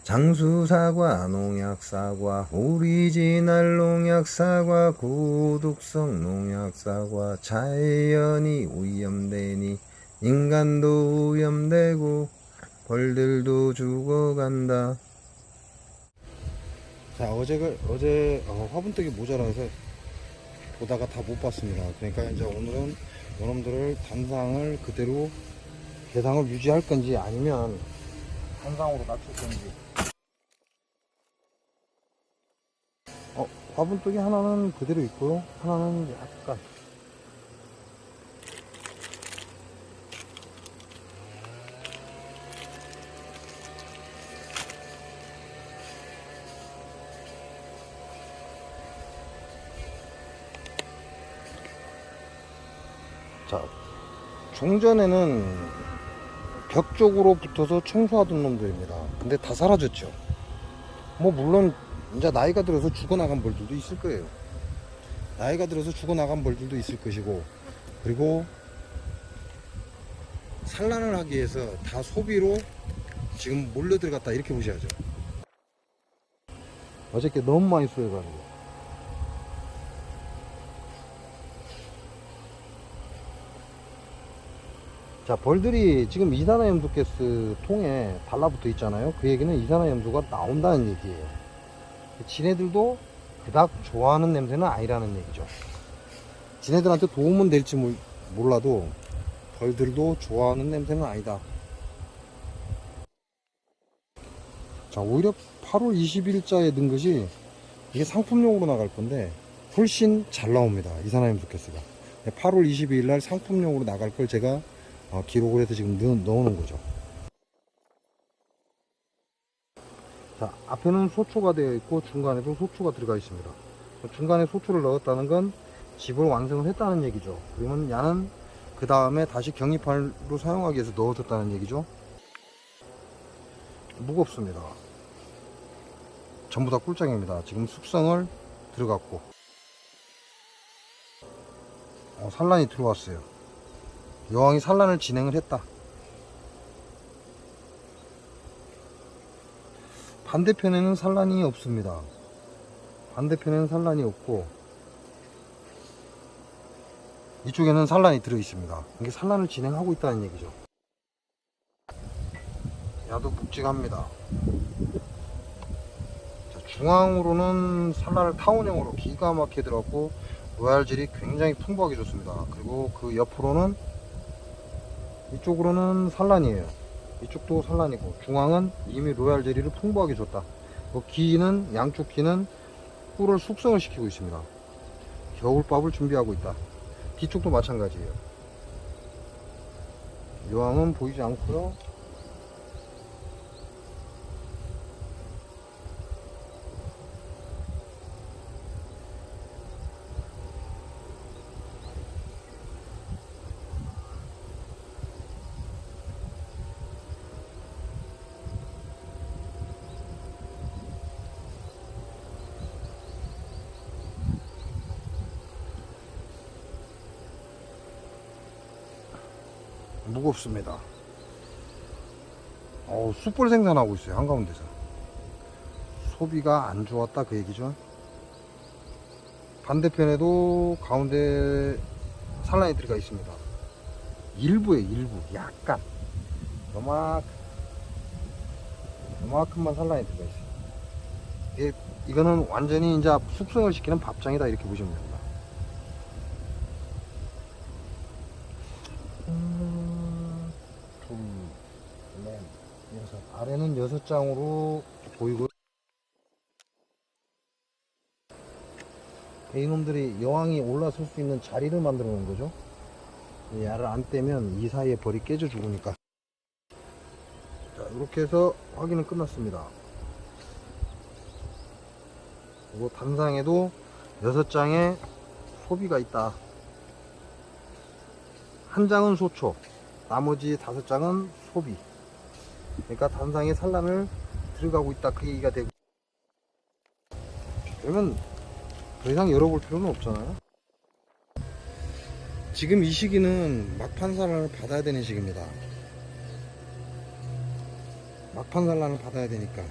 장수사과, 농약사과, 오리지널 농약사과, 고독성 농약사과, 자연이 오염되니 인간도 오염되고 벌들도 죽어간다. 자, 어제 화분뜨기 모자라서 보다가 다 못 봤습니다. 그러니까 이제 오늘은 여러분들을 단상을 그대로 대상을 유지할 건지 아니면 단상으로 낮출 건지. 화분뜨기 하나는 그대로 있고요, 하나는 약간. 자, 종전에는 벽 쪽으로 붙어서 청소하던 놈들입니다. 근데 다 사라졌죠. 뭐 물론 이제 나이가 들어서 죽어나간 벌들도 있을 거예요. 나이가 들어서 죽어나간 벌들도 있을 것이고, 그리고 산란을 하기 위해서 다 소비로 지금 몰려 들어갔다, 이렇게 보셔야죠. 어저께 너무 많이 쏘여가지고. 자, 벌들이 지금 이산화염소가스 통에 달라붙어 있잖아요. 그 얘기는 이산화염소가 나온다는 얘기예요. 지네들도 그닥 좋아하는 냄새는 아니라는 얘기죠. 지네들한테 도움은 될지 몰라도 벌들도 좋아하는 냄새는 아니다. 자, 오히려 8월 20일자에 넣은 것이 이게 상품용으로 나갈 건데 훨씬 잘 나옵니다. 이산화염소가스가 8월 22일 날 상품용으로 나갈 걸 제가 기록을 해서 지금 넣어놓은 거죠. 자, 앞에는 소초가 되어 있고 중간에도 소초가 들어가 있습니다. 중간에 소초를 넣었다는 건 집을 완성을 했다는 얘기죠. 그러면 야는 그 다음에 다시 격리판으로 사용하기 위해서 넣어뒀다는 얘기죠. 무겁습니다. 전부 다 꿀장입니다. 지금 숙성을 들어갔고 산란이 들어왔어요. 여왕이 산란을 진행을 했다. 반대편에는 산란이 없습니다. 반대편에는 산란이 없고 이쪽에는 산란이 들어 있습니다. 이게 산란을 진행하고 있다는 얘기죠. 야도 묵직합니다. 자, 중앙으로는 산란을 타원형으로 기가 막히게 들어갔고 로얄질이 굉장히 풍부하게 좋습니다. 그리고 그 옆으로는 이쪽으로는 산란이에요. 이쪽도 산란이고 중앙은 이미 로얄 젤리를 풍부하게 줬다. 기는 양쪽 기는 꿀을 숙성을 시키고 있습니다. 겨울밥을 준비하고 있다. 뒤쪽도 마찬가지예요. 여왕은 보이지 않고요. 무겁습니다. 숯불 생산하고 있어요. 한가운데서. 소비가 안 좋았다, 그 얘기죠. 반대편에도 가운데 산란이 들어가 있습니다. 일부에 일부 약간 요만큼만 산란이 들어가 있어요. 이거는 완전히 이제 숙성을 시키는 밥장이다, 이렇게 보시면 됩니다. 둘, 넷, 여섯. 아래는 6장으로 보이고, 이놈들이 여왕이 올라설 수 있는 자리를 만들어 놓은 거죠. 야를 안 떼면 이 사이에 벌이 깨져 죽으니까. 자, 이렇게 해서 확인은 끝났습니다. 그리고 단상에도 6장의 소비가 있다. 한 장은 소초, 나머지 5장은 소비. 그러니까 단상에 산란을 들어가고 있다, 그 얘기가 되고. 그러면 더 이상 열어볼 필요는 없잖아요. 지금 이 시기는 막판 산란을 받아야 되는 시기입니다. 막판 산란을 받아야 되니까.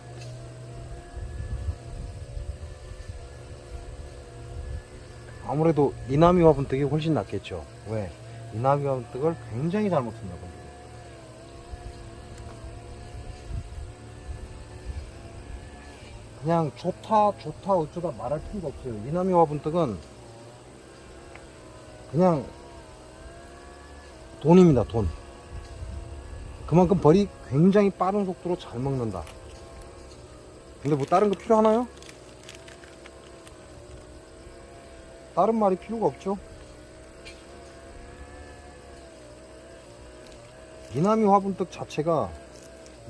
아무래도 이나미 화분떡이 훨씬 낫겠죠. 왜? 이나미 화분떡을 굉장히 잘 먹습니다. 그냥 좋다 어쩌다 말할 필요가 없어요. 이나미 화분떡은 그냥 돈입니다. 돈. 그만큼 벌이 굉장히 빠른 속도로 잘 먹는다. 근데 뭐 다른 거 필요하나요? 다른 말이 필요가 없죠. 이나미 화분떡 자체가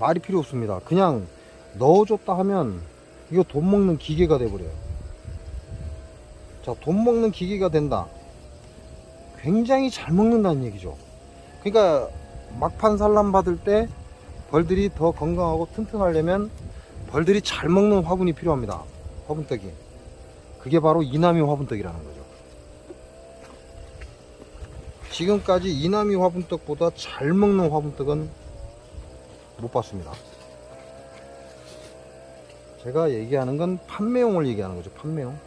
말이 필요 없습니다. 그냥 넣어줬다 하면 이거 돈 먹는 기계가 돼버려요. 자, 돈 먹는 기계가 된다. 굉장히 잘 먹는다는 얘기죠. 그러니까 막판 산란 받을 때 벌들이 더 건강하고 튼튼하려면 벌들이 잘 먹는 화분이 필요합니다. 화분떡이. 그게 바로 이나미 화분떡이라는 거죠. 지금까지 이나미 화분떡보다 잘 먹는 화분떡은 못 봤습니다. 제가 얘기하는 건 판매용을 얘기하는 거죠. 판매용.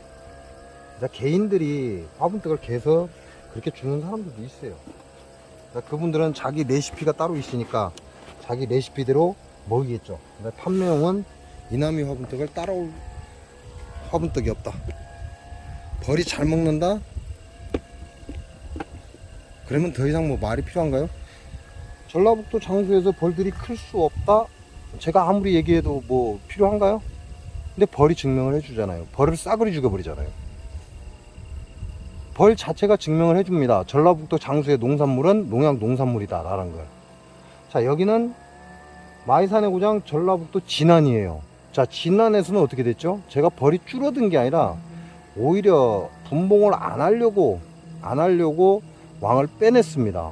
개인들이 화분떡을 개서 그렇게 주는 사람들도 있어요. 그분들은 자기 레시피가 따로 있으니까 자기 레시피대로 먹이겠죠. 판매용은 이나미 화분떡을 따라올 화분떡이 없다. 벌이 잘 먹는다? 그러면 더 이상 뭐 말이 필요한가요? 전라북도 장수에서 벌들이 클 수 없다? 제가 아무리 얘기해도 뭐 필요한가요? 근데 벌이 증명을 해주잖아요. 벌을 싸그리 죽여버리잖아요. 벌 자체가 증명을 해줍니다. 전라북도 장수의 농산물은 농약 농산물이다 라는 걸. 자, 여기는 마이산의 고장 전라북도 진안이에요. 자, 진안에서는 어떻게 됐죠? 제가 벌이 줄어든 게 아니라 오히려 분봉을 안 하려고 왕을 빼냈습니다.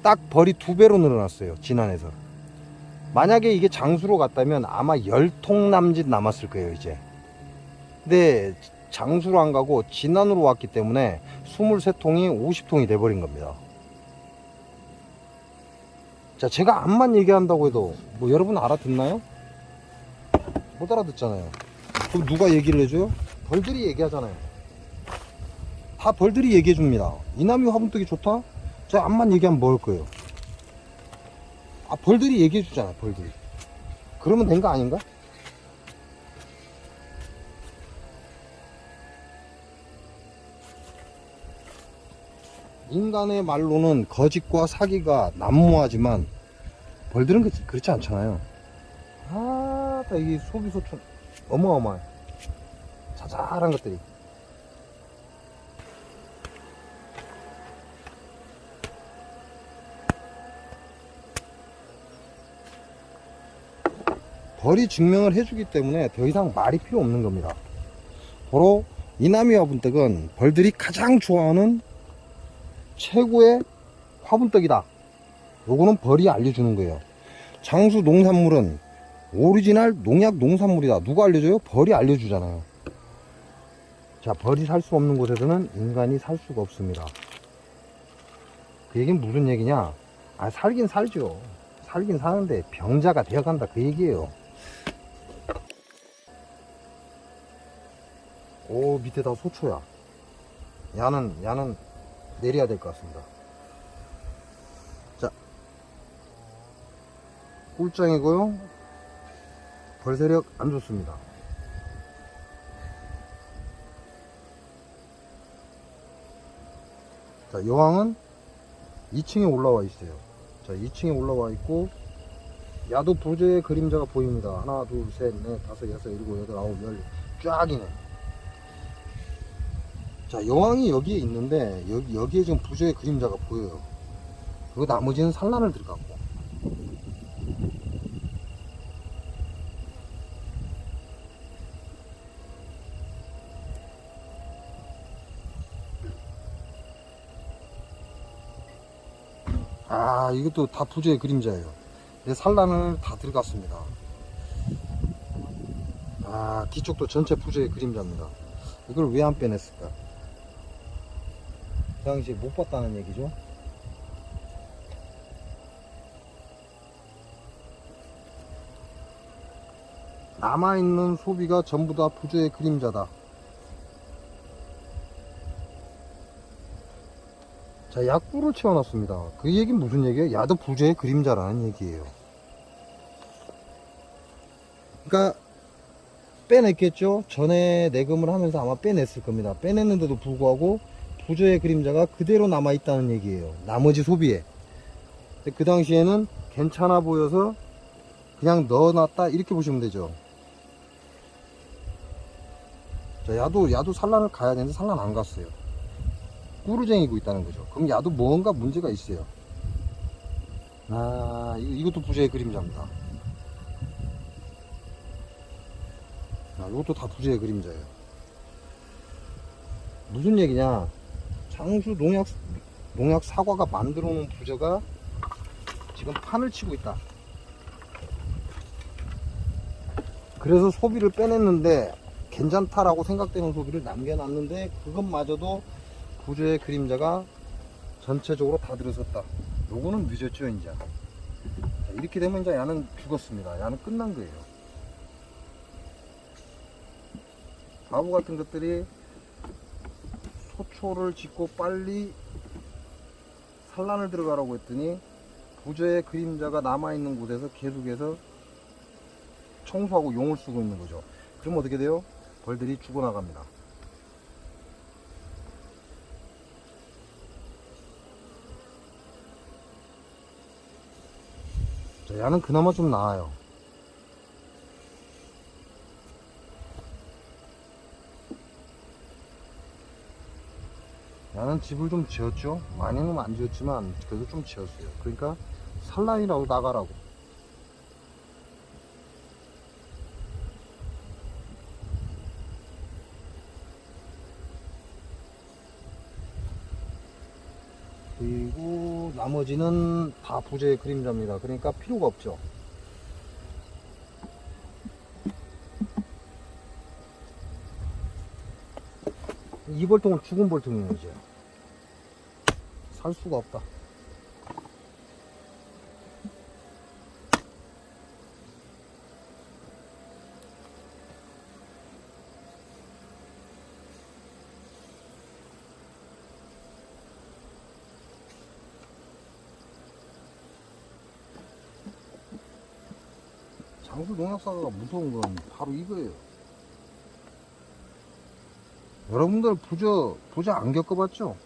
딱 벌이 2배로 늘어났어요. 진안에서. 만약에 이게 장수로 갔다면 아마 10통 남짓 남았을 거예요, 이제. 근데 장수로 안 가고 진안으로 왔기 때문에 23통이 50통이 돼버린 겁니다. 자, 제가 암만 얘기한다고 해도 뭐 여러분 알아듣나요? 못 알아듣잖아요. 그럼 누가 얘기를 해줘요? 벌들이 얘기하잖아요. 다 벌들이 얘기해 줍니다. 이나미 화분떡이 좋다? 제가 암만 얘기하면 뭐 할 거예요? 아, 벌들이 얘기해 주잖아. 벌들이. 그러면 된 거 아닌가? 인간의 말로는 거짓과 사기가 난무하지만 벌들은 그렇지 않잖아요. 아, 이게 소비소촌 어마어마해. 자잘한 것들이. 벌이 증명을 해주기 때문에 더 이상 말이 필요 없는 겁니다. 바로 이나미 화분떡은 벌들이 가장 좋아하는 최고의 화분떡이다. 요거는 벌이 알려주는 거예요. 장수 농산물은 오리지널 농약 농산물이다. 누가 알려줘요? 벌이 알려주잖아요. 자, 벌이 살 수 없는 곳에서는 인간이 살 수가 없습니다. 그 얘기는 무슨 얘기냐? 아, 살긴 살죠. 살긴 사는데 병자가 되어간다, 그 얘기예요. 오, 밑에 다 소초야. 야는 내려야 될 것 같습니다. 자, 꿀장이고요. 벌세력 안 좋습니다. 자, 여왕은 2층에 올라와 있어요. 자, 2층에 올라와 있고 야도 부재의 그림자가 보입니다. 하나, 둘, 셋, 넷, 다섯, 여섯, 일곱, 여덟, 아홉, 열 쫙이네. 자, 여왕이 여기에 있는데 여기에 지금 부재의 그림자가 보여요. 그리고 나머지는 산란을 들어갔고. 아, 이것도 다 부재의 그림자예요. 내 산란을 다 들어갔습니다. 아, 뒤쪽도 전체 부재의 그림자입니다. 이걸 왜 안 빼냈을까? 그 당시에 못 봤다는 얘기죠. 남아있는 소비가 전부 다 부조의 그림자다. 자, 약구를 채워놨습니다. 그 얘기는 무슨 얘기예요? 야도 부조의 그림자라는 얘기예요. 그러니까 빼냈겠죠. 전에 내금을 하면서 아마 빼냈을 겁니다. 빼냈는데도 불구하고 부조의 그림자가 그대로 남아있다는 얘기예요. 나머지 소비에. 그 당시에는 괜찮아 보여서 그냥 넣어놨다 이렇게 보시면 되죠. 자, 야도 산란을 가야 되는데 산란 안 갔어요. 꾸루쟁이고 있다는 거죠. 그럼 야도 뭔가 문제가 있어요. 아, 이것도 부조의 그림자입니다. 아, 이것도 다 부조의 그림자예요. 무슨 얘기냐? 장수 농약 사과가 만들어 놓은 부조가 지금 판을 치고 있다. 그래서 소비를 빼냈는데 괜찮다라고 생각되는 소비를 남겨놨는데 그것마저도 부조의 그림자가 전체적으로 다 들어섰다. 요거는 늦었죠 이제. 자, 이렇게 되면 이제 야는 죽었습니다. 야는 끝난 거예요. 바보 같은 것들이 소초를 짓고 빨리 산란을 들어가라고 했더니 부조의 그림자가 남아있는 곳에서 계속해서 청소하고 용을 쓰고 있는 거죠. 그럼 어떻게 돼요? 벌들이 죽어나갑니다. 자, 야는 그나마 좀 나아요. 야는 집을 좀 지었죠. 많이는 안 지었지만 그래도 좀 지었어요. 그러니까 산란이라고 나가라고. 그리고 나머지는 다 부조의 그림자입니다. 그러니까 필요가 없죠. 이 벌통은 죽은 벌통이에요. 이제 살 수가 없다. 장수 농약사과가 무서운 건 바로 이거예요. 여러분들 부조 안 겪어봤죠?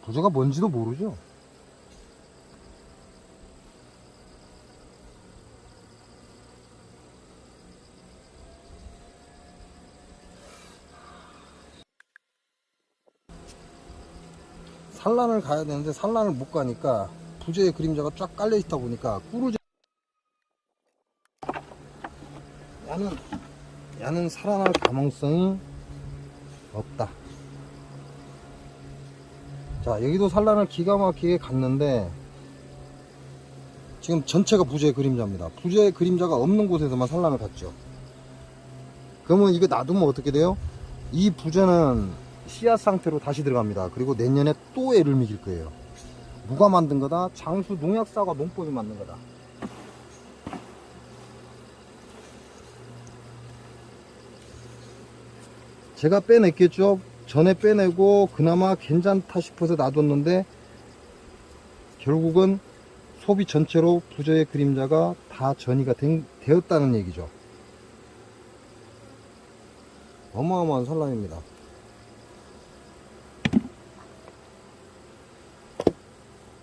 부조가 뭔지도 모르죠? 산란을 가야 되는데 산란을 못 가니까 부조의 그림자가 쫙 깔려 있다 보니까 꾸루쟁이 야는 살아날 가능성이 없다. 자, 여기도 산란을 기가 막히게 갔는데 지금 전체가 부조의 그림자입니다. 부조의 그림자가 없는 곳에서만 산란을 갔죠. 그러면 이거 놔두면 어떻게 돼요? 이 부조는 씨앗 상태로 다시 들어갑니다. 그리고 내년에 또 애를 먹일 거예요. 누가 만든 거다? 장수 농약사과 농법이 만든 거다. 제가 빼냈겠죠. 전에 빼내고 그나마 괜찮다 싶어서 놔뒀는데 결국은 소비 전체로 부조의 그림자가 다 전이가 되었다는 얘기죠. 어마어마한 산란입니다.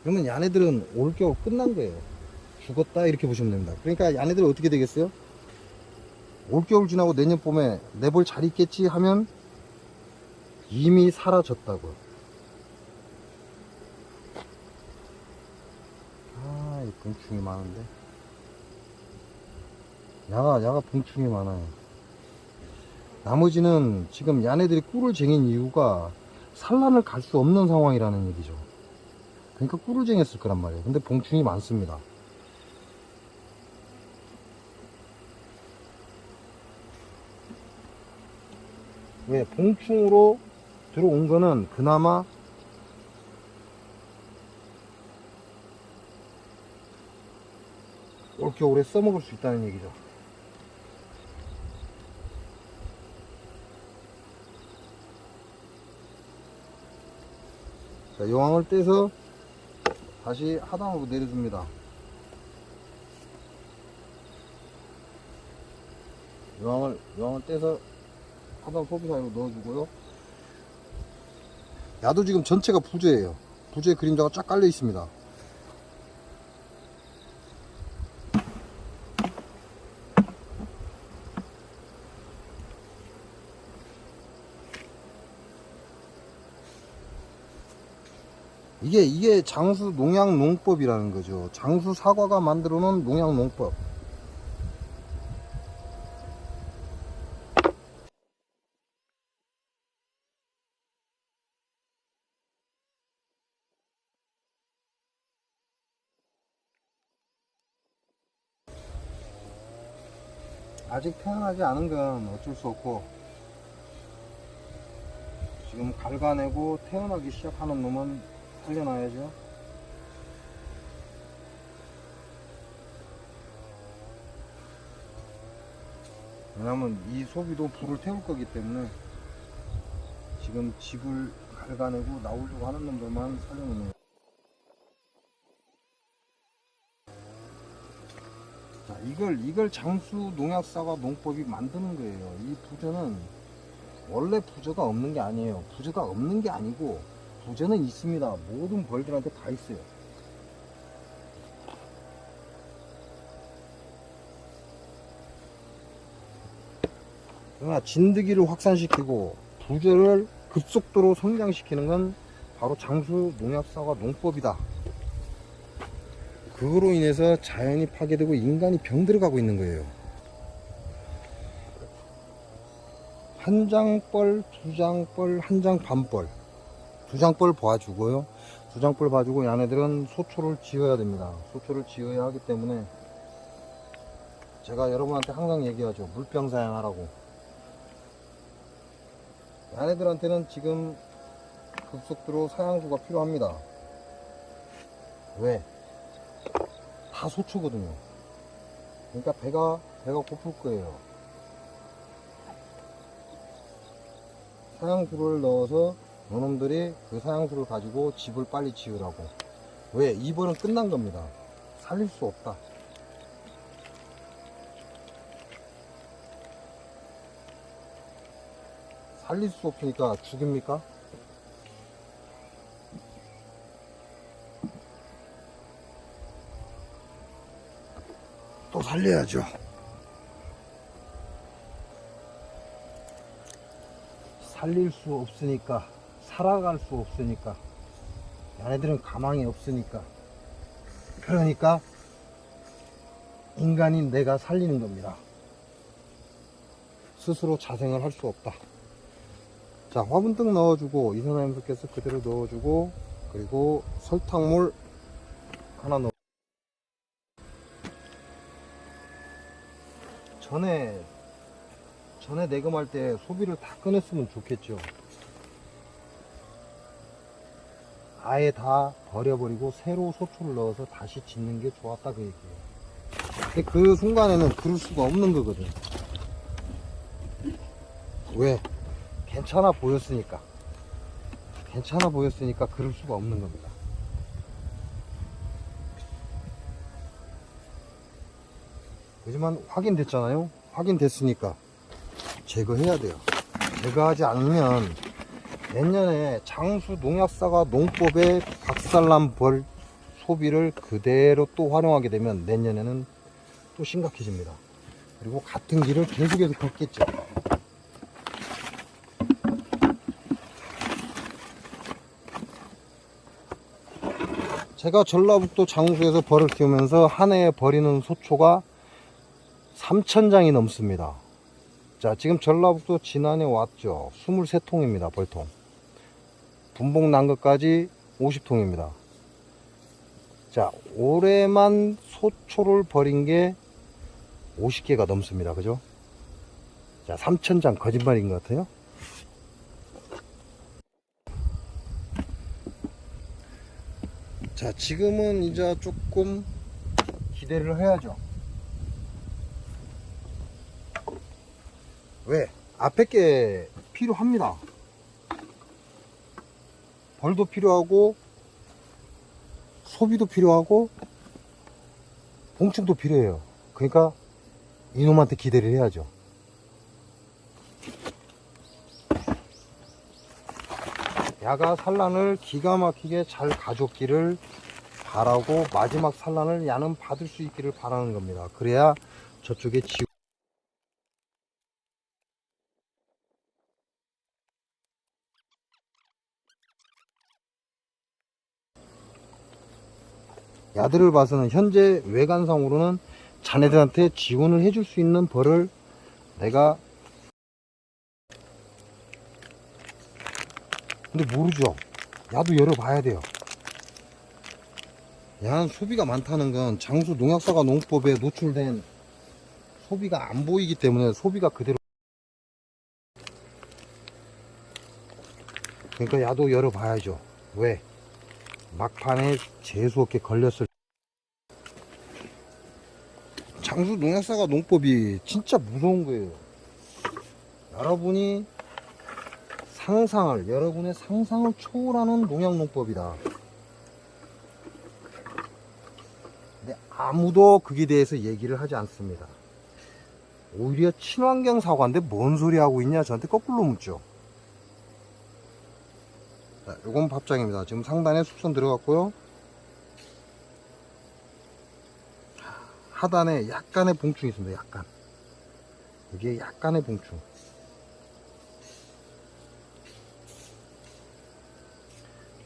그러면 야네들은 올겨울 끝난 거예요. 죽었다 이렇게 보시면 됩니다. 그러니까 야네들은 어떻게 되겠어요? 올겨울 지나고 내년 봄에 내 벌 잘 있겠지 하면 이미 사라졌다고. 아, 이 봉충이 많은데. 야가 봉충이 많아요. 나머지는 지금 야네들이 꿀을 쟁인 이유가 산란을 갈 수 없는 상황이라는 얘기죠. 그러니까 꿀을 쟁였을 거란 말이에요. 근데 봉충이 많습니다. 왜? 봉충으로 들어온 거는 그나마 올겨울에 써먹을 수 있다는 얘기죠. 자, 여왕을 떼서 다시 하단으로 내려줍니다. 여왕을 떼서 하단 소비 사이로 넣어주고요. 야도 지금 전체가 부재예요. 부재 그림자가 쫙 깔려 있습니다. 이게 장수 농약 농법이라는 거죠. 장수 사과가 만들어 놓은 농약 농법. 아직 태어나지 않은 건 어쩔 수 없고, 지금 갈가내고 태어나기 시작하는 놈은 살려놔야죠. 왜냐면 이 소비도 불을 태울 거기 때문에 지금 집을 갈가내고 나오려고 하는 놈들만 살려놓는. 자, 이걸 장수 농약사과 농법이 만드는 거예요. 이 부저는 원래 부저가 없는 게 아니에요. 부저가 없는 게 아니고 부저는 있습니다. 모든 벌들한테 다 있어요. 그러나 진드기를 확산시키고 부저를 급속도로 성장시키는 건 바로 장수 농약사과 농법이다. 그거로 인해서 자연이 파괴되고 인간이 병들어가고 있는 거예요. 한 장벌, 두 장벌, 한 장 반벌. 두 장벌 봐주고요. 두 장벌 봐주고 얘네들은 소초를 지어야 됩니다. 소초를 지어야 하기 때문에 제가 여러분한테 항상 얘기하죠. 물병 사양하라고. 얘네들한테는 지금 급속도로 사양수가 필요합니다. 왜? 다 소초거든요. 그러니까 배가 고플 거예요. 사양수를 넣어서 너놈들이 그 사양수를 가지고 집을 빨리 지으라고. 왜? 2번은 끝난 겁니다. 살릴 수 없다. 살릴 수 없으니까 죽입니까? 또 살려야죠. 살릴 수 없으니까, 살아갈 수 없으니까, 얘네들은 가망이 없으니까, 그러니까 인간인 내가 살리는 겁니다. 스스로 자생을 할 수 없다. 자, 화분등 넣어주고 이산화염소가스 그대로 넣어주고, 그리고 설탕물 하나 넣어. 전에 내금할 때 소비를 다 꺼냈으면 좋겠죠. 아예 다 버려버리고 새로 소초를 넣어서 다시 짓는 게 좋았다, 그 얘기예요. 근데 그 순간에는 그럴 수가 없는 거거든. 왜? 괜찮아 보였으니까 그럴 수가 없는 겁니다. 하지만 확인됐잖아요. 확인됐으니까 제거해야 돼요. 제거하지 않으면 내년에 장수 농약사과 농법의 박살난 벌 소비를 그대로 또 활용하게 되면 내년에는 또 심각해집니다. 그리고 같은 길을 계속해서 걷겠죠. 제가 전라북도 장수에서 벌을 키우면서 한 해에 버리는 소초가 3,000장이 넘습니다. 자, 지금 전라북도 진안에 왔죠. 23통입니다. 벌통. 분봉 난 것까지 50통입니다. 자, 올해만 소초를 버린 게 50개가 넘습니다. 그죠? 자, 3,000장 거짓말인 것 같아요. 자, 지금은 이제 조금 기대를 해야죠. 왜? 앞에 게 필요합니다. 벌도 필요하고 소비도 필요하고 봉충도 필요해요. 그러니까 이놈한테 기대를 해야죠. 야가 산란을 기가 막히게 잘 가졌기를 바라고 마지막 산란을 야는 받을 수 있기를 바라는 겁니다. 그래야 저쪽에 야들을 봐서는 현재 외관상으로는 자네들한테 지원을 해줄 수 있는 벌을 내가 근데 모르죠. 야도 열어봐야 돼요. 야는 소비가 많다는 건 장수 농약사과 농법에 노출된 소비가 안 보이기 때문에 소비가 그대로 그러니까 야도 열어봐야죠. 왜? 막판에 재수없게 걸렸을 장수 농약사과 농법이 진짜 무서운 거예요. 여러분의 상상을 초월하는 농약 농법이다. 근데 아무도 거기에 대해서 얘기를 하지 않습니다. 오히려 친환경 사과인데 뭔 소리 하고 있냐 저한테 거꾸로 묻죠. 자, 요건 밥장입니다. 지금 상단에 숙성 들어갔고요. 하단에 약간의 봉충이 있습니다. 약간. 이게 약간의 봉충.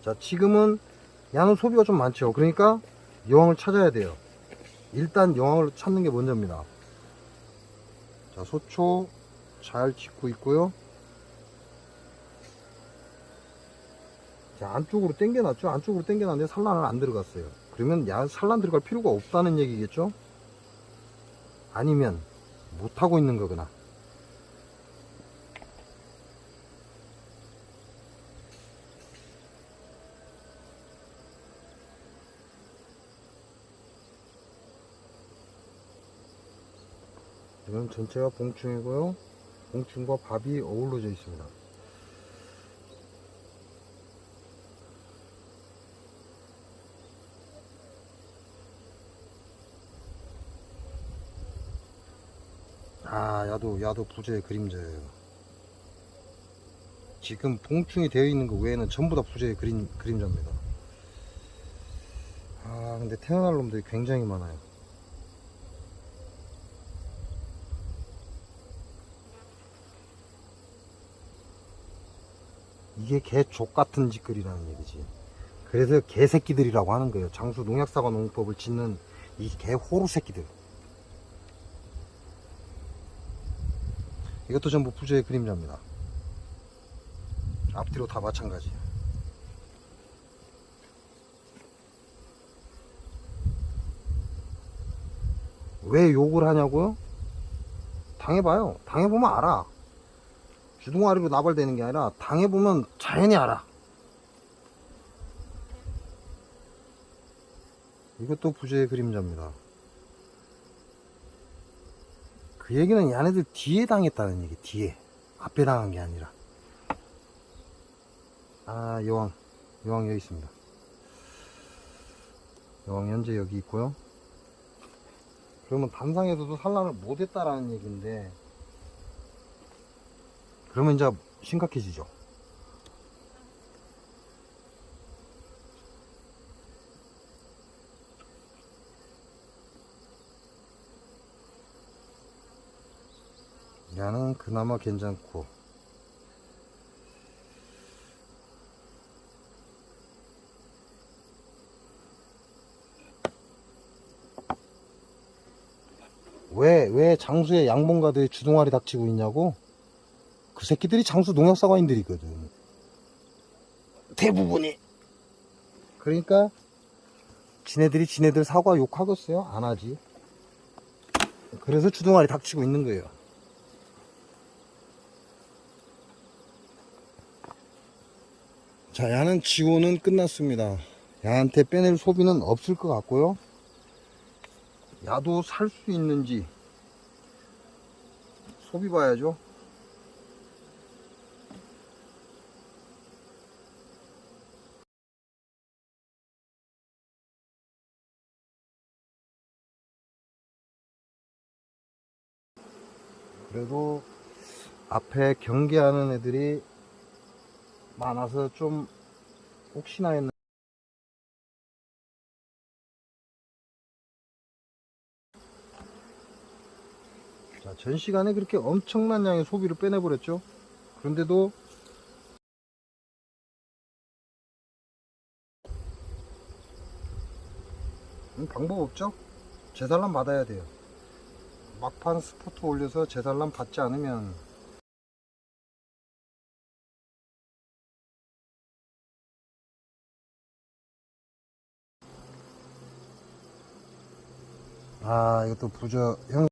자, 지금은 야는 소비가 좀 많죠. 그러니까 여왕을 찾아야 돼요. 일단 여왕을 찾는 게 먼저입니다. 자, 소초 잘 짓고 있고요. 자, 안쪽으로 당겨놨죠. 안쪽으로 당겨놨는데 산란은 안 들어갔어요. 그러면 야 산란 들어갈 필요가 없다는 얘기겠죠. 아니면 못하고 있는 거거나. 이건 전체가 봉충이고요. 봉충과 밥이 어우러져 있습니다. 아, 야도 부재의 그림자예요. 지금 봉충이 되어 있는 거 외에는 전부 다 부재의 그림자입니다. 아, 근데 태어날 놈들이 굉장히 많아요. 이게 개 족같은 짓거리라는 얘기지. 그래서 개새끼들이라고 하는 거예요. 장수 농약사과 농법을 짓는 이 개 호루 새끼들. 이것도 전부 부재의 그림자입니다. 앞뒤로 다 마찬가지. 왜 욕을 하냐고요? 당해봐요. 당해보면 알아. 주둥아리로 나발되는 게 아니라 당해보면 자연히 알아. 이것도 부재의 그림자입니다. 그 얘기는 얘네들 뒤에 당했다는 얘기. 뒤에. 앞에 당한 게 아니라. 아, 여왕 여기 있습니다. 여왕 현재 여기 있고요. 그러면 단상에서도 산란을 못했다라는 얘기인데, 그러면 이제 심각해지죠. 야는 그나마 괜찮고, 왜 장수의 양봉가들이 주둥아리 닥치고 있냐고? 그 새끼들이 장수 농약사과인들이거든. 대부분이. 그러니까 지네들 사과 욕하겠어요? 안 하지. 그래서 주둥아리 닥치고 있는 거예요. 자, 야는 지원은 끝났습니다. 야한테 빼낼 소비는 없을 것 같고요. 야도 살 수 있는지 소비 봐야죠. 그래도 앞에 경계하는 애들이 많아서 좀 혹시나 했는. 자, 전 시간에 그렇게 엄청난 양의 소비를 빼내버렸죠. 그런데도 방법 없죠. 재산람 받아야 돼요. 막판 스포트 올려서 재산람 받지 않으면 이것도 부저 형.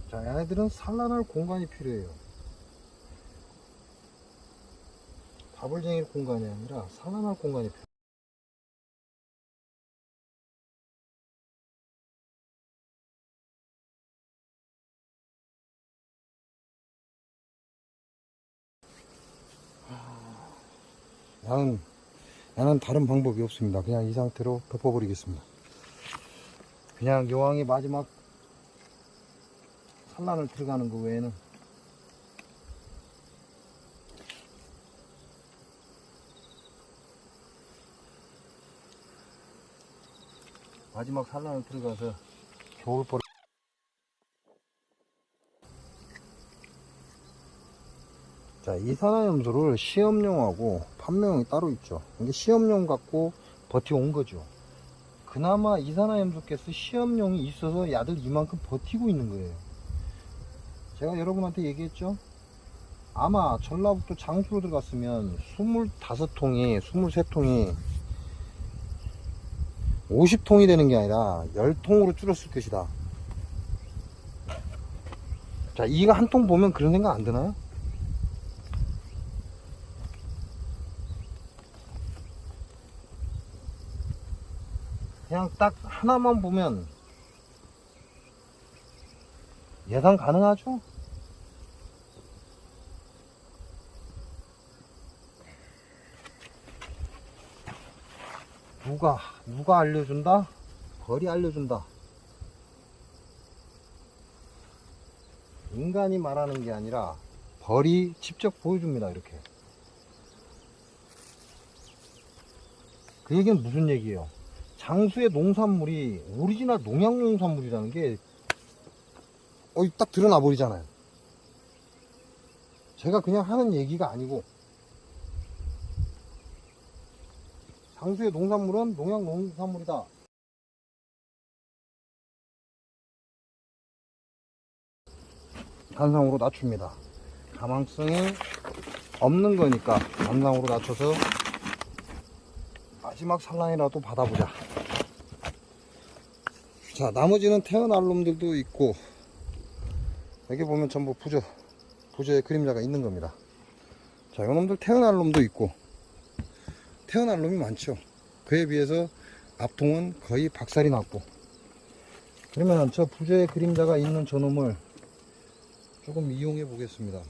자, 얘네들은 산란할 공간이 필요해요. 다불쟁일 공간이 아니라 산란할 공간이 필요해요. 얘는 다른 방법이 없습니다. 그냥 이 상태로 덮어버리겠습니다. 그냥 여왕이 마지막 산란을 들어가는 거 외에는. 마지막 산란을 들어가서 겨울벌. 자, 이산화염소를 시험용하고 판매용이 따로 있죠. 이게 시험용 갖고 버텨온 거죠. 그나마 이산화염소가스 시험용이 있어서 야들 이만큼 버티고 있는 거예요. 제가 여러분한테 얘기했죠. 아마 전라북도 장수로 들어갔으면 25통이 23통이 50통이 되는 게 아니라 10통으로 줄었을 것이다. 자, 이거 한 통 보면 그런 생각 안 드나요? 그냥 딱 하나만 보면 예상 가능하죠? 누가 알려준다? 벌이 알려준다. 인간이 말하는 게 아니라 벌이 직접 보여줍니다. 이렇게. 그 얘기는 무슨 얘기예요? 장수의 농산물이 오리지널 농약 농산물이라는 게 딱 드러나 버리잖아요. 제가 그냥 하는 얘기가 아니고, 장수의 농산물은 농약 농산물이다. 단상으로 낮춥니다. 가망성이 없는 거니까 단상으로 낮춰서 마지막 산란이라도 받아보자. 자, 나머지는 태어날 놈들도 있고, 여기 보면 전부 부저의 그림자가 있는 겁니다. 자, 이놈들 태어날 놈도 있고, 태어날 놈이 많죠. 그에 비해서 앞통은 거의 박살이 났고. 그러면 저 부저의 그림자가 있는 저놈을 조금 이용해 보겠습니다.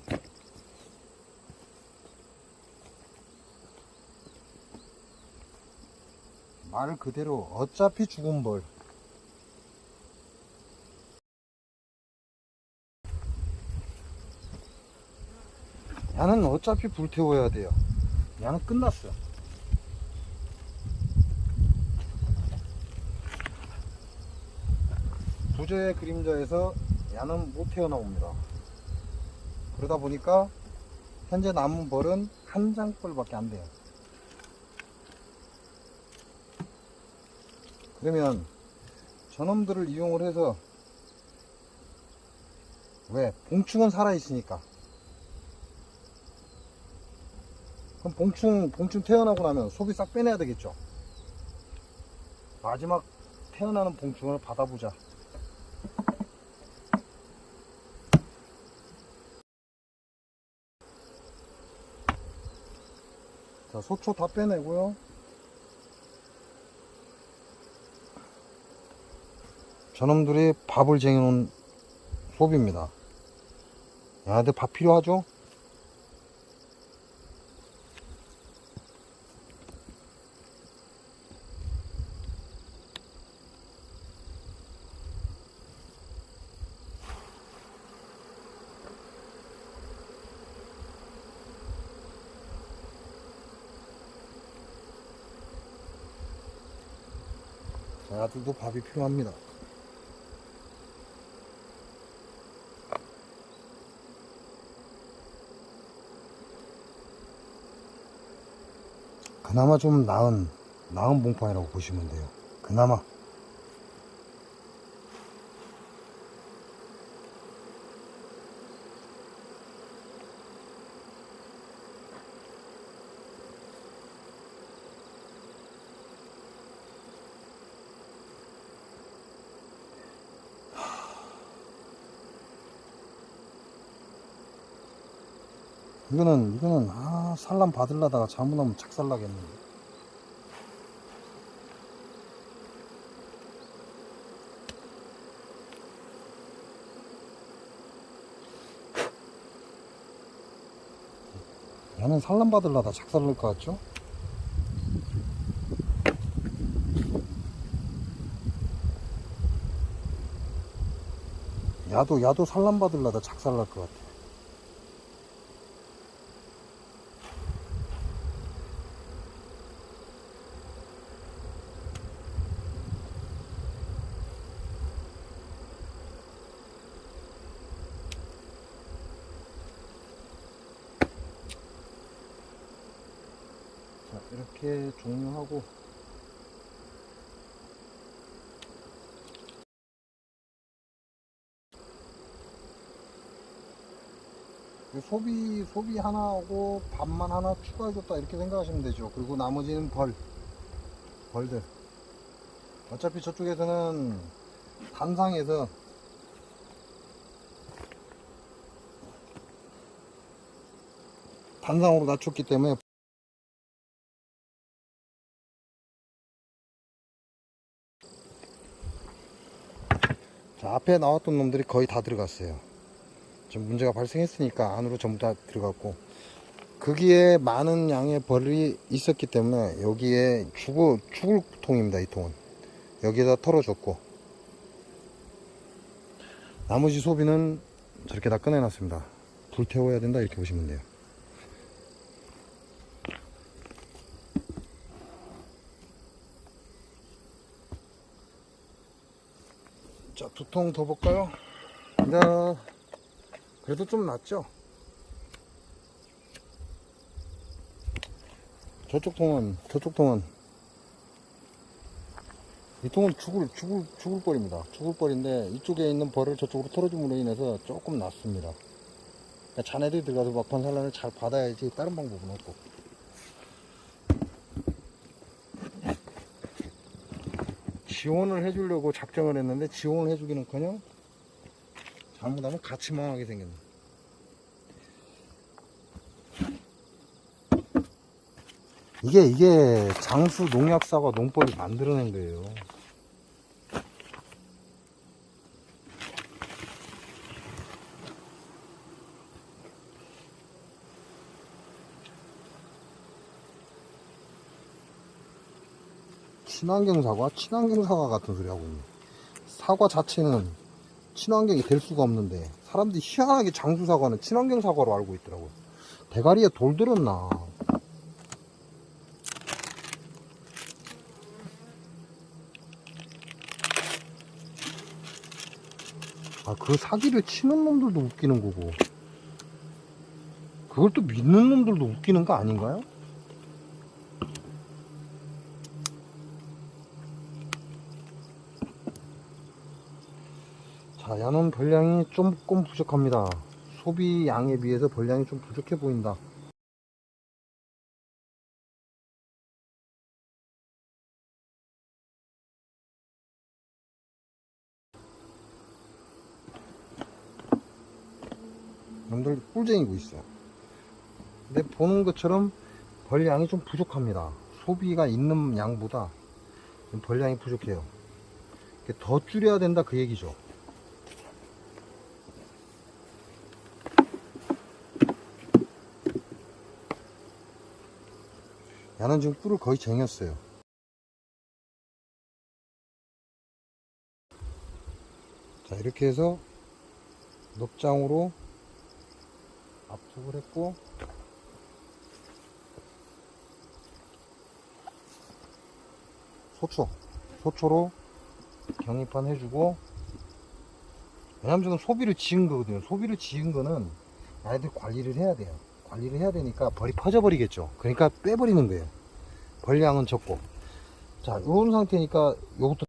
말 그대로 어차피 죽은 벌. 야는 어차피 불태워야 돼요. 야는 끝났어. 부저의 그림자에서 야는 못 태어나옵니다. 그러다 보니까 현재 남은 벌은 한 장벌밖에 안 돼요. 그러면 저놈들을 이용을 해서, 왜? 봉충은 살아있으니까. 그럼 봉충 태어나고 나면 소비 싹 빼내야 되겠죠. 마지막 태어나는 봉충을 받아보자. 자, 소초 다 빼내고요. 저놈들이 밥을 쟁여놓은 소비입니다. 야들 밥 필요하죠? 야들도 밥이 필요합니다. 그나마 좀 나은 봉판이라고 보시면 돼요. 그나마. 이거는 산란 받으려다가 잘못하면 착살나겠는데. 얘는 산란 받으려다 착살날 것 같죠? 야도 산란 받으려다 착살날 것 같아. 자, 이렇게 종료하고 소비 하나 하고 밥만 하나 추가해줬다 이렇게 생각하시면 되죠. 그리고 나머지는 벌들. 어차피 저쪽에서는 단상에서 단상으로 낮췄기 때문에 자, 앞에 나왔던 놈들이 거의 다 들어갔어요. 좀 문제가 발생했으니까 안으로 전부 다 들어갔고, 거기에 많은 양의 벌이 있었기 때문에 여기에 죽을 통입니다. 이 통은 여기에다 털어줬고, 나머지 소비는 저렇게 다 꺼내놨습니다. 불태워야 된다 이렇게 보시면 돼요. 자, 2통 더 볼까요? 자, 그래도 좀 낫죠? 저쪽 통은 이 통은 죽을 벌입니다. 죽을 벌인데 이쪽에 있는 벌을 저쪽으로 털어줌으로 인해서 조금 낫습니다. 그러니까 자네들이 들어가서 막판 산란을 잘 받아야지 다른 방법은 없고. 지원을 해주려고 작정을 했는데 지원을 해주기는커녕 잘못하면 같이 망하게 생겼네. 이게 장수 농약사가 농법이 만들어낸 거예요. 친환경 사과 같은 소리 하고 있네. 사과 자체는 친환경이 될 수가 없는데 사람들이 희한하게 장수 사과는 친환경 사과로 알고 있더라고요. 대가리에 돌 들었나. 그 사기를 치는 놈들도 웃기는 거고, 그걸 또 믿는 놈들도 웃기는 거 아닌가요? 자, 야는 벌량이 조금 부족합니다. 소비 양에 비해서 벌량이 좀 부족해 보인다. 놈들 꿀쟁이고 있어. 근데 보는 것처럼 벌량이 좀 부족합니다. 소비가 있는 양보다 벌량이 부족해요. 더 줄여야 된다 그 얘기죠. 야는 지금 꿀을 거의 쟁였어요. 자, 이렇게 해서 넙장으로 압축을 했고, 소초로 경입판 해주고, 왜냐면 지금 소비를 지은 거거든요. 소비를 지은 거는 아이들 관리를 해야 돼요. 관리를 해야 되니까 벌이 퍼져버리겠죠. 그러니까 빼버리는 거예요. 벌량은 적고. 자, 요런 상태니까 요것도.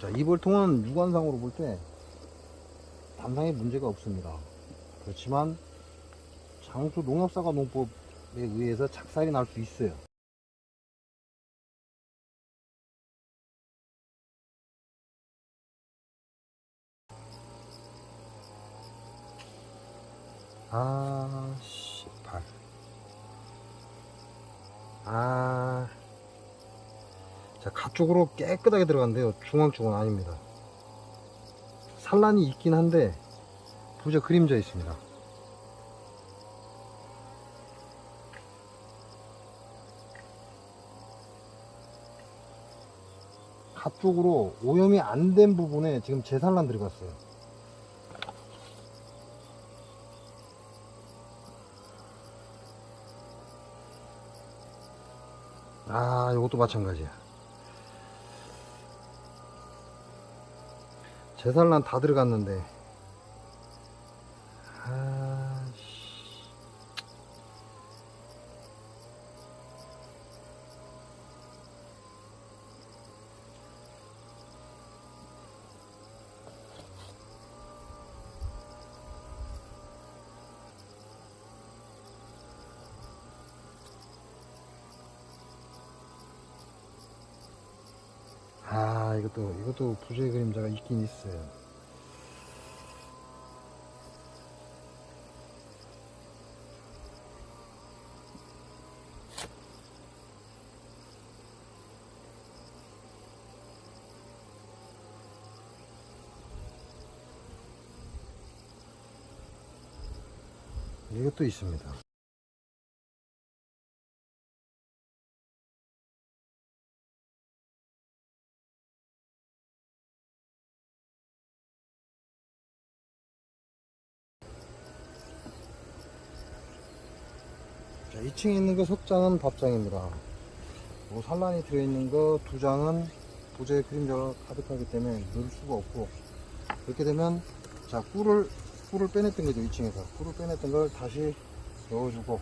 자, 이 벌통은 육안상으로 볼 때 단상에 문제가 없습니다. 그렇지만 장수 농협사과 농법에 의해서 착살이 날 수 있어요. 아, 18. 자, 가쪽으로 깨끗하게 들어간대요. 중앙쪽은 아닙니다. 산란이 있긴 한데 부재 그림자 있습니다. 가쪽으로 오염이 안 된 부분에 지금 재산란 들어갔어요. 이것도 마찬가지야. 재산란 다 들어갔는데. 이것도 부재 그림자가 있긴 있어요. 이것도 있습니다. 자, 2층에 있는 거 석장은 밥장입니다. 산란이 들어있는 거 2장은 부재 그림자가 가득하기 때문에 넣을 수가 없고, 그렇게 되면 자, 꿀을 빼냈던 거죠. 2층에서 꿀을 빼냈던 걸 다시 넣어주고,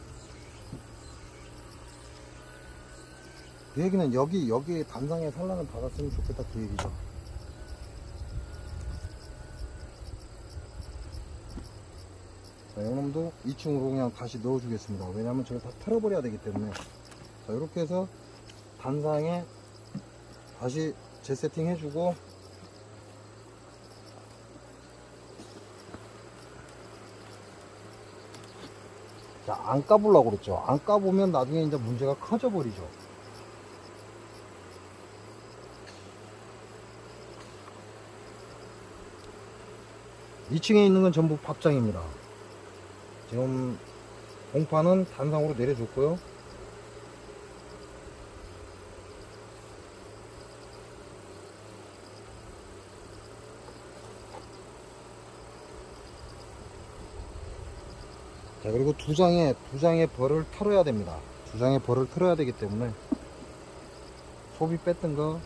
그 얘기는 여기에 단상에 산란을 받았으면 좋겠다, 그 얘기죠. 자, 이놈도 2층으로 그냥 다시 넣어주겠습니다. 왜냐하면 저걸 다 털어버려야 되기 때문에. 자, 이렇게 해서 단상에 다시 재세팅 해주고, 자, 안 까보려고 그랬죠. 안 까보면 나중에 이제 문제가 커져 버리죠. (2층에) 있는 건 전부 밥장입니다. 지금 공판은 단상으로 내려줬고요. 자, 그리고 두 장의 벌을 털어야 됩니다. 2장의 벌을 털어야 되기 때문에 소비 뺐던 거.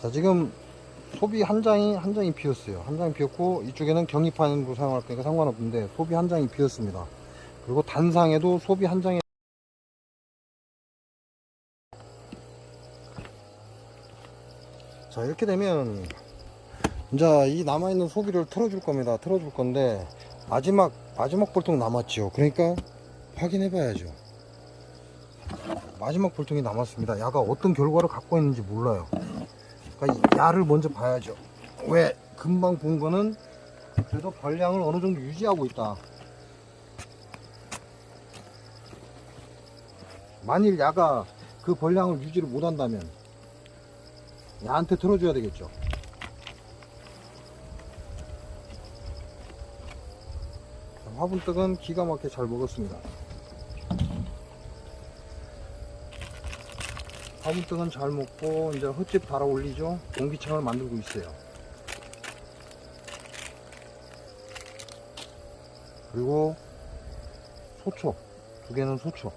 자, 지금 소비 한 장이 비었어요. 한 장이 비었고, 이쪽에는 경입판으로 사용할 거니까 상관없는데 소비 한 장이 비었습니다. 그리고 단상에도 소비 한 장에. 자, 이렇게 되면 이제 이 남아있는 소비를 털어줄 겁니다. 털어줄 건데 마지막 볼통 남았죠. 그러니까 확인해 봐야죠. 마지막 볼통이 남았습니다. 야가 어떤 결과를 갖고 있는지 몰라요. 그러니까 야를 먼저 봐야죠. 왜? 금방 본 거는 그래도 벌량을 어느 정도 유지하고 있다. 만일 야가 그 벌량을 유지를 못한다면 야한테 틀어줘야 되겠죠. 화분떡은 기가 막히게 잘 먹었습니다. 화분떡은 잘 먹고 이제 흙집 달아 올리죠. 공기층을 만들고 있어요. 그리고 소초, 두 개는 소초.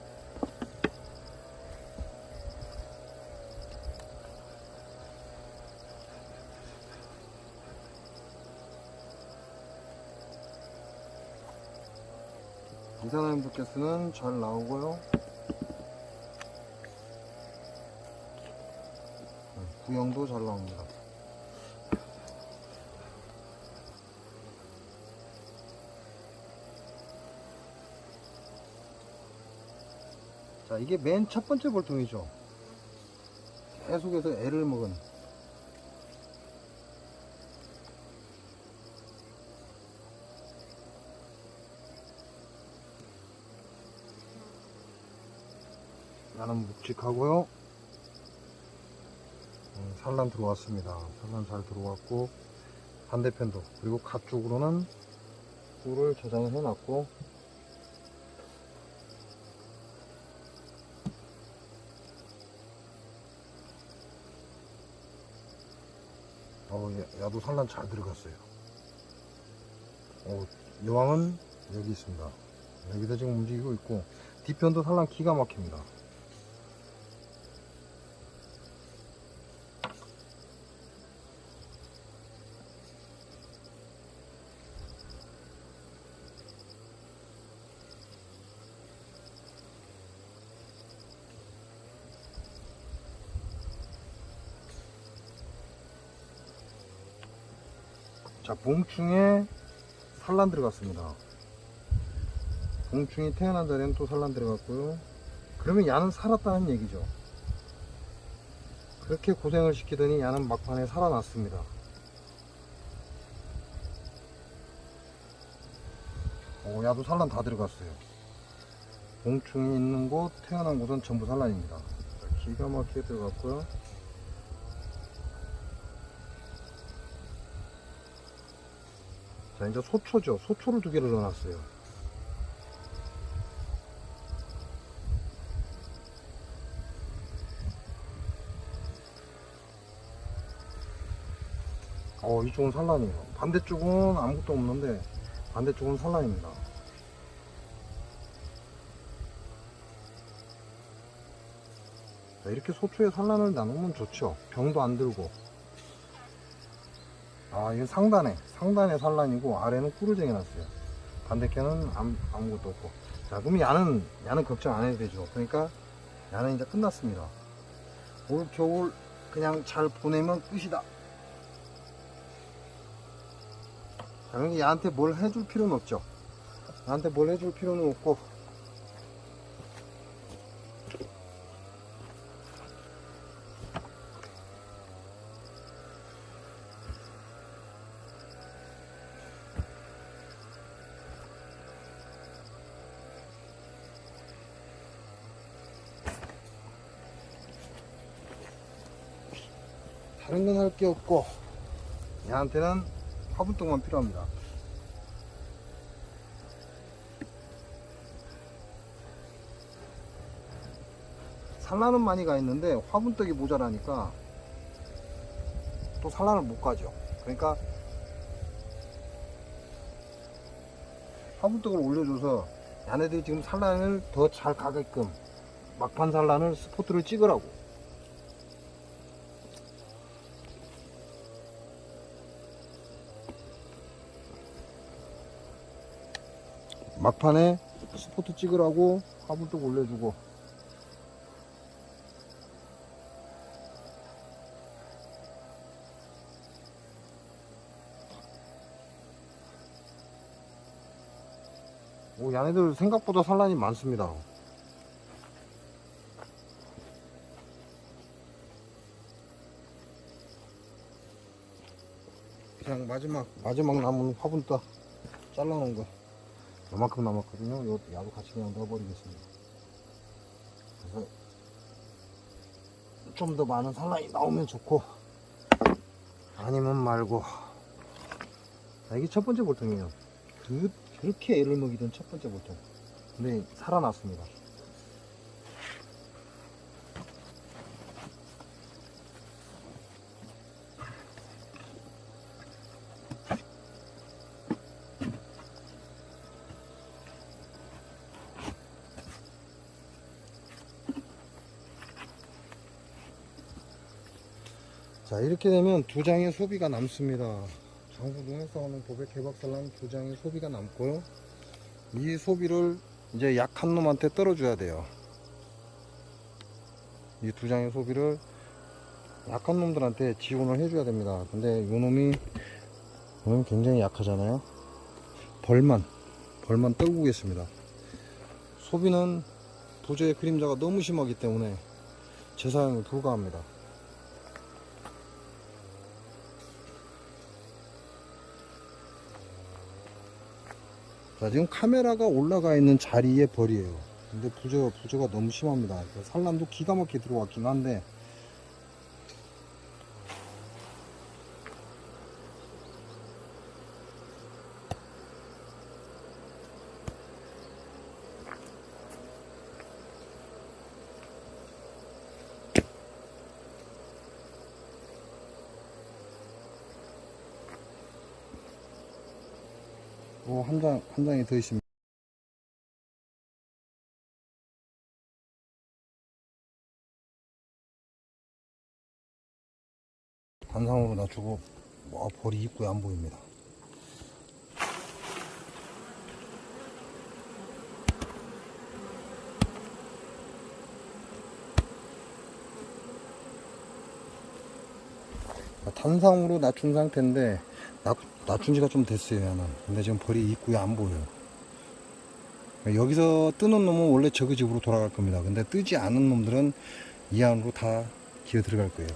이산화염 두께수는 잘 나오고요. 구형도 잘 나옵니다. 자, 이게 맨 첫 번째 볼통이죠. 계속해서 애를 먹은. 나는 묵직하고요. 산란 들어왔습니다. 산란 잘 들어왔고, 반대편도, 그리고 갓 쪽으로는 꿀을 저장을 해놨고, 야도 산란 잘 들어갔어요. 여왕은 여기 있습니다. 여기서 지금 움직이고 있고, 뒤편도 산란 기가 막힙니다. 자, 봉충에 산란 들어갔습니다. 봉충이 태어난 자리에는 또 산란 들어갔고요. 그러면 야는 살았다는 얘기죠. 그렇게 고생을 시키더니 야는 막판에 살아났습니다. 야도 산란 다 들어갔어요. 봉충이 있는 곳, 태어난 곳은 전부 산란입니다. 자, 기가 막히게 들어갔고요. 자, 이제 소초죠. 소초를 두 개를 넣어놨어요. 이쪽은 산란이에요. 반대쪽은 아무것도 없는데 반대쪽은 산란입니다. 자, 이렇게 소초에 산란을 나누면 좋죠. 병도 안 들고. 이건 상단에 산란이고 아래는 꿀을 쟁여놨어요. 반대편은 아무것도 없고. 자, 그럼 야는 걱정 안 해도 되죠. 그러니까 야는 이제 끝났습니다. 올 겨울 그냥 잘 보내면 끝이다. 자, 그러니까 야한테 뭘 해줄 필요는 없죠. 나한테 뭘 해줄 필요는 없고, 다른 건 할 게 없고, 얘한테는 화분떡만 필요합니다. 산란은 많이 가 있는데 화분떡이 모자라니까 또 산란을 못 가죠. 그러니까 화분떡을 올려줘서 얘네들이 지금 산란을 더 잘 가게끔 막판 산란을 스포트를 찍으라고. 막판에 스포트 찍으라고 화분떡 올려주고, 얘네들 생각보다 산란이 많습니다. 그냥 마지막 남은 화분 따 잘라놓은 거 요만큼 남았거든요. 요 야도 같이 그냥 넣어버리겠습니다. 그래서 좀 더 많은 산란이 나오면 좋고 아니면 말고. 이게 첫 번째 볼통이에요. 그렇게 애를 먹이던 첫 번째 볼통. 근데 살아났습니다. 자, 이렇게 되면 두 장의 소비가 남습니다. 장수동에서 오는 도백 개박살난 두 장의 소비가 남고요. 이 소비를 이제 약한 놈한테 떨어줘야 돼요. 이 두 장의 소비를 약한 놈들한테 지원을 해줘야 됩니다. 근데 요 놈이 굉장히 약하잖아요. 벌만 떨고 계십니다. 소비는 부저의 그림자가 너무 심하기 때문에 재사용이 불가합니다. 자, 지금 카메라가 올라가 있는 자리에 벌이에요. 근데 부저가 너무 심합니다. 산란도 기가 막히게 들어왔긴 한데 한 장이 더 있습니다. 단상으로 낮추고 벌이 입구에 안 보입니다. 단상으로 낮춘 상태인데 낮춘 지가 좀 됐어요. 얘는. 근데 지금 벌이 입구에 안 보여요. 여기서 뜨는 놈은 원래 저그 집으로 돌아갈 겁니다. 근데 뜨지 않은 놈들은 이 안으로 다 기어 들어갈 거예요.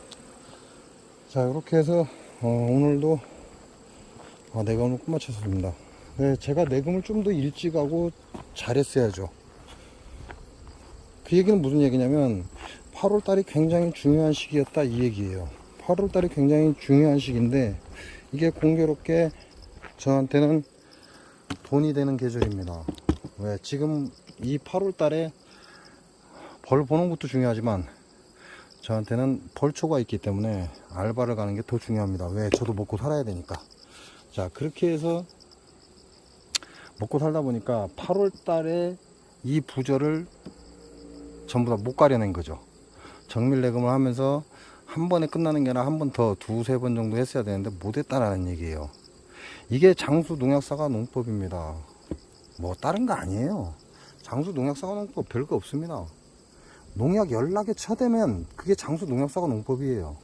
자, 이렇게 해서 오늘도 내감을 끝마쳤습니다. 네, 제가 내감을 좀 더 일찍 하고 잘했어야죠. 그 얘기는 무슨 얘기냐면 8월달이 굉장히 중요한 시기였다 이 얘기예요. 8월달이 굉장히 중요한 시기인데 이게 공교롭게 저한테는 돈이 되는 계절입니다. 왜? 지금 이 8월달에 벌 보는 것도 중요하지만 저한테는 벌초가 있기 때문에 알바를 가는 게 더 중요합니다. 왜? 저도 먹고 살아야 되니까. 자, 그렇게 해서 먹고 살다 보니까 8월달에 이 부저를 전부 다 못 가려낸 거죠. 정밀내금을 하면서 한 번에 끝나는 게 아니라 한 번 더 두세 번 정도 했어야 되는데 못했다라는 얘기예요. 이게 장수 농약사가 농법입니다. 뭐 다른 거 아니에요. 장수 농약사가 농법 별거 없습니다. 농약 연락에 쳐대면 그게 장수 농약사가 농법이에요.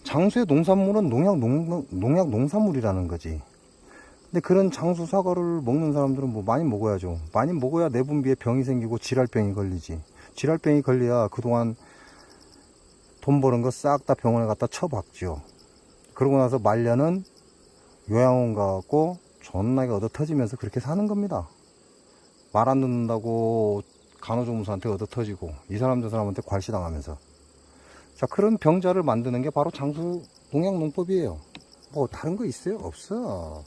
장수의 농산물은 농약 농산물이라는 거지. 근데 그런 장수 사과를 먹는 사람들은 뭐 많이 먹어야죠. 많이 먹어야 내분비에 병이 생기고 질랄병이 걸리지. 질랄병이 걸려야 그동안 돈 버는 거 싹 다 병원에 갖다 쳐박죠. 그러고 나서 말년은 요양원 가갖고 존나게 얻어 터지면서 그렇게 사는 겁니다. 말 안 듣는다고 간호조무사한테 얻어 터지고 이 사람 저 사람한테 괄시당하면서. 자, 그런 병자를 만드는 게 바로 장수 농약 농법이에요. 뭐 다른 거 있어요? 없어.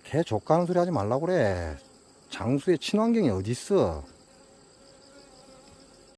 개 족가는 소리 하지 말라고 그래. 장수의 친환경이 어디 있어.